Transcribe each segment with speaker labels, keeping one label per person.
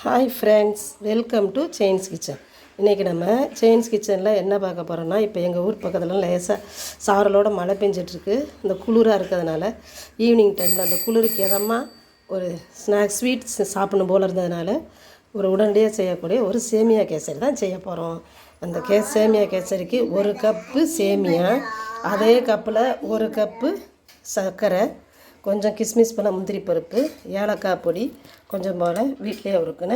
Speaker 1: Hi friends, welcome to செயின்ஸ் kitchen. இன்றைக்கி நம்ம செயின்ஸ் கிச்சனில் என்ன பார்க்க போகிறோன்னா, இப்போ எங்கள் ஊர் பக்கத்தில் லேசாக சாரலோட மழை பெஞ்சிட்ருக்கு. இந்த குளிராக இருக்கிறதுனால ஈவினிங் டைமில் அந்த குளிருக்கு எதமாக ஒரு ஸ்வீட்ஸ் சாப்பிடணும் போல் இருந்ததுனால ஒரு உடனடியாக செய்யக்கூடிய ஒரு சேமியா கேசரி தான் செய்ய போகிறோம். அந்த சேமியா கேசரிக்கு 1 கப்பு சேமியா, அதே கப்பில் 1 கப்பு சர்க்கரை, கொஞ்சம் கிஸ்மிஸ் பழம், முந்திரி பருப்பு, ஏலக்காய் பொடி, கொஞ்சம் போல் வீட்டிலே உருக்குன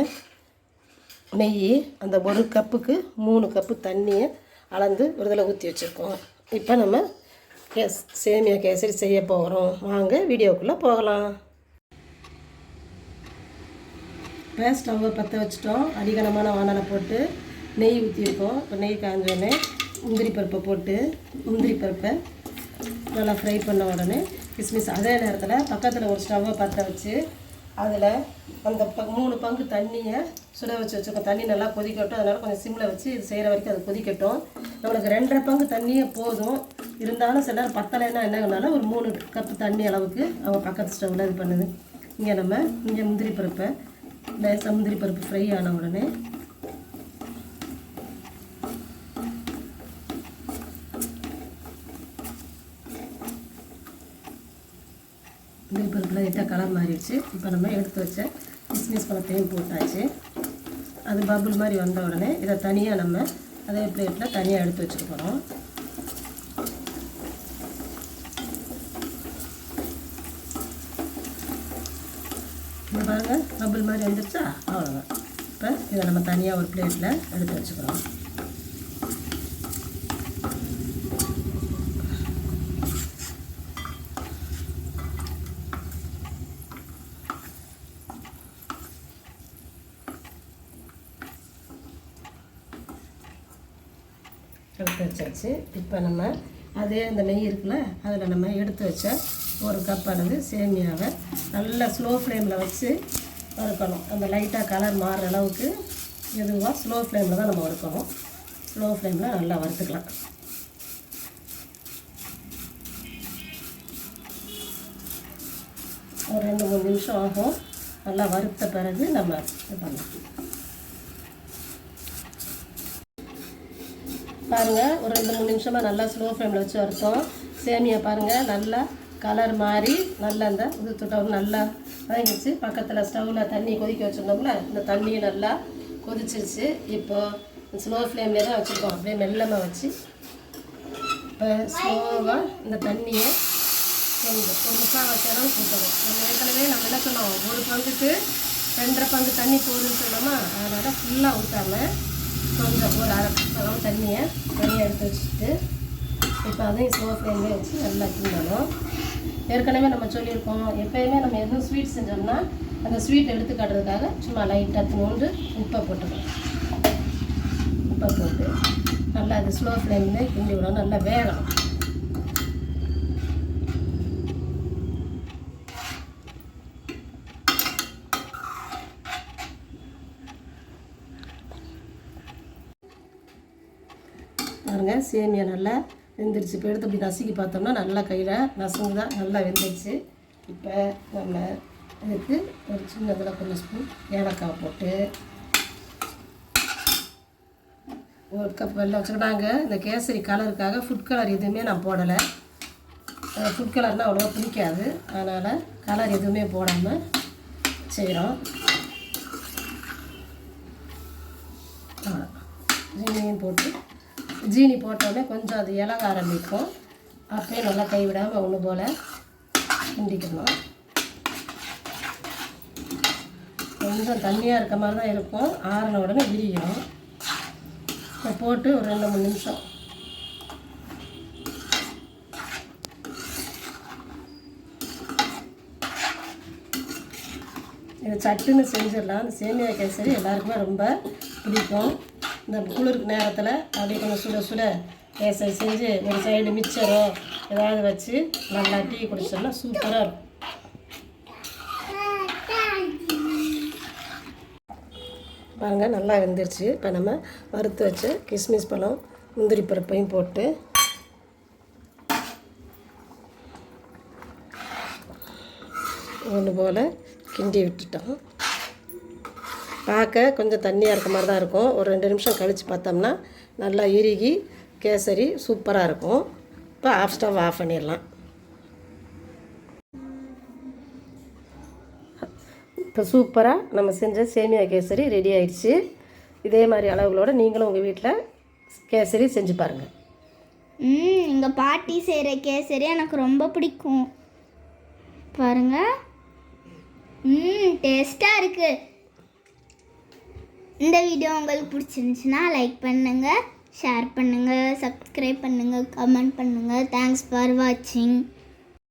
Speaker 1: நெய், அந்த 1 கப்புக்கு 3 கப்பு தண்ணியை அளந்து ஒரு இதில் ஊற்றி வச்சுருக்கோம். இப்போ நம்ம சேமியா கேசரி செய்ய போகிறோம். வாங்க வீடியோக்குள்ளே போகலாம். இப்போ ஸ்டவ்வை பற்ற வச்சுட்டோம். அடிகனமான வானலை போட்டு நெய் ஊற்றிருக்கோம். இப்போ நெய் காஞ்சோடனே முந்திரி பருப்பை போட்டு முந்திரி பருப்பை நல்லா ஃப்ரை பண்ண உடனே கிஸ்மிஸ், அதே நேரத்தில் பக்கத்தில் ஒரு ஸ்டவ்வை பற்ற வச்சு அதில் அந்த 3 பங்கு தண்ணியை சுட வச்சு வச்சுருக்கோம். தண்ணி நல்லா கொதிக்கட்டும். அதனால் கொஞ்சம் சிம்மில் வச்சு இது செய்கிற வரைக்கும் அது கொதிக்கட்டும். நம்மளுக்கு 2.5 பங்கு தண்ணியே போதும். இருந்தாலும் சில நேரம் பத்தலைன்னா என்னங்கனால ஒரு 3 கப்பு தண்ணி அளவுக்கு அவங்க பக்கத்து ஸ்டவ்வில் இது பண்ணுது. இங்கே முந்திரி பருப்பை லேசாக முந்திரி பருப்பு ஃப்ரை ஆன உடனே முந்திரி பருப்பில் லைட்டாக கலர் மாறிடுச்சு. இப்போ நம்ம எடுத்து வச்ச கிஸ்மிஸ் பழத்தையும் போட்டாச்சு. அது பபுள் மாதிரி வந்த உடனே இதை தனியாக நம்ம அதே பிளேட்டில் தனியாக எடுத்து வச்சுக்க போகிறோம். இப்போ பாருங்கள், பபுள் மாதிரி வந்துடுச்சா, அவ்வளோதான். இப்போ இதை நம்ம தனியாக ஒரு பிளேட்டில் எடுத்து வச்சுக்கிறோம். எடுத்து வச்சாச்சு. இப்போ நம்ம அதே அந்த நெய் இருக்குல்ல, அதில் நம்ம எடுத்து வச்ச 1 கப் அளவு சேமியாவை நல்லா ஸ்லோ ஃப்ளேமில் வச்சு வறுக்கணும். அந்த லைட்டாக கலர் மாறுற அளவுக்கு எதுவாக ஸ்லோ ஃப்ளேமில் தான் நம்ம வறுக்கணும். ஸ்லோ ஃப்ளேமில் நல்லா வறுத்துக்கலாம். ஒரு 2-3 நிமிஷம் ஆகும். நல்லா வறுத்த பிறகு நம்ம இது பண்ணலாம். பாருங்கள், ஒரு 2-3 நிமிஷமாக நல்லா ஸ்லோ ஃப்ளேமில் வச்சு வறுத்தோம். சேமியா பாருங்கள் நல்லா கலர் மாறி நல்லா இந்த இது தொட்டவும் நல்லா வதங்கிடுச்சு. பக்கத்தில் ஸ்டவ்வில் தண்ணி கொதிக்க வச்சுருந்தோம்ல, இந்த தண்ணியை நல்லா கொதிச்சிருச்சு. இப்போது ஸ்லோ ஃப்ளேம்லேயே தான் வச்சுருக்கோம். அப்படியே மெல்லமாக வச்சு இப்போ ஸ்லோவாக இந்த தண்ணியை கொஞ்சம் ஒரு 3/4 அளவு ஊற்றணும். ஏற்கனவே நம்ம என்ன சொன்னோம், 1 பங்குக்கு 2.5 பங்கு தண்ணி போதுன்னு சொன்னோமா, அதனால் ஃபுல்லாக ஊற்றாமல் கொஞ்சம் ஒரு 1/2 அளவு தண்ணியை தனியாக எடுத்து வச்சுட்டு இப்போ அதையும் ஸ்லோ ஃப்ளேம்லேயே வச்சு நல்லா கிண்டணும். ஏற்கனவே நம்ம சொல்லியிருக்கோம், எப்போயுமே நம்ம எதுவும் ஸ்வீட் செஞ்சோம்னா அந்த ஸ்வீட் எடுத்து காட்டுறதுக்காக சும்மா லைட்டாக தூண்டு உப்பை போட்டுக்கணும். உப்பை போட்டு நல்லா அது ஸ்லோ ஃப்ளேம்லேயே கிண்டி விடணும். நல்லா வேகணும். பாருங்கள், சேமியா நல்லா வெந்துருச்சு. இப்போ எடுத்து அப்படி நசுக்கி பார்த்தோம்னா நல்லா கையில் நசுங்கு தான் நல்லா வெந்துருச்சு. இப்போ நம்ம இதுக்கு ஒரு சின்னதில் கொஞ்சம் ஸ்பூன் ஏலக்காய் போட்டு 1 கப் வெல்லம் வச்சுக்கிட்டாங்க. இந்த கேசரி கலருக்காக ஃபுட் கலர் எதுவுமே நான் போடலை. ஃபுட் கலர்னால் அவ்வளோவா பிடிக்காது, அதனால் கலர் எதுவுமே போடாமல் செய்கிறோம். ஜீனியும் போட்டு ஜீனி போட்டோடனே கொஞ்சம் அது இலக ஆரம்பிக்கும். அப்படியே நல்லா கைவிடாமல் ஒன்று போல் கிண்டிக்கணும். கொஞ்சம் தண்ணியாக இருக்க மாதிரி தான் இருக்கும். ஆறின உடனே விரியும். இப்போ போட்டு ஒரு 2-3 நிமிஷம் இதை சட்டுன்னு செஞ்சிடலாம். அந்த சேமியா கேசரி எல்லாருக்குமே ரொம்ப பிடிக்கும். இந்த குளிருக்கு நேரத்தில் அப்படியே கொஞ்சம் சுட சுட கேசரி செஞ்சு ஒரு சைடு மிக்சரோ ஏதாவது வச்சு நல்லா டீ குடிச்சோம்னா சூப்பராக இருக்கும். பாருங்கள், நல்லா வெந்துருச்சு. இப்போ நம்ம வறுத்து வச்ச கிஸ்மிஸ் பழம், முந்திரி பருப்பையும் போட்டு ஒன்று போல் கிண்டி விட்டுட்டோம். பார்க்க கொஞ்சம் தண்ணியாக இருக்க மாதிரி தான் இருக்கும். ஒரு 2 நிமிஷம் கழித்து பார்த்தோம்னா நல்லா இறுகி கேசரி சூப்பராக இருக்கும். இப்போ ஸ்டவ் ஆஃப் பண்ணிடலாம். இப்போ சூப்பராக நம்ம செஞ்ச சேமியா கேசரி ரெடி ஆயிடுச்சு. இதே மாதிரி அளவுகளோடு நீங்களும் உங்கள் வீட்டில் கேசரி செஞ்சு பாருங்கள்.
Speaker 2: எங்கள் பாட்டி செய்கிற கேசரி எனக்கு ரொம்ப பிடிக்கும். பாருங்கள், டேஸ்ட்டாக இருக்குது. இந்த வீடியோ உங்களுக்கு பிடிச்சிருந்துச்சுன்னா லைக் பண்ணுங்கள், ஷேர் பண்ணுங்கள், சப்ஸ்கிரைப் பண்ணுங்கள், கமெண்ட் பண்ணுங்கள். தேங்க்ஸ் ஃபார் வாட்சிங்.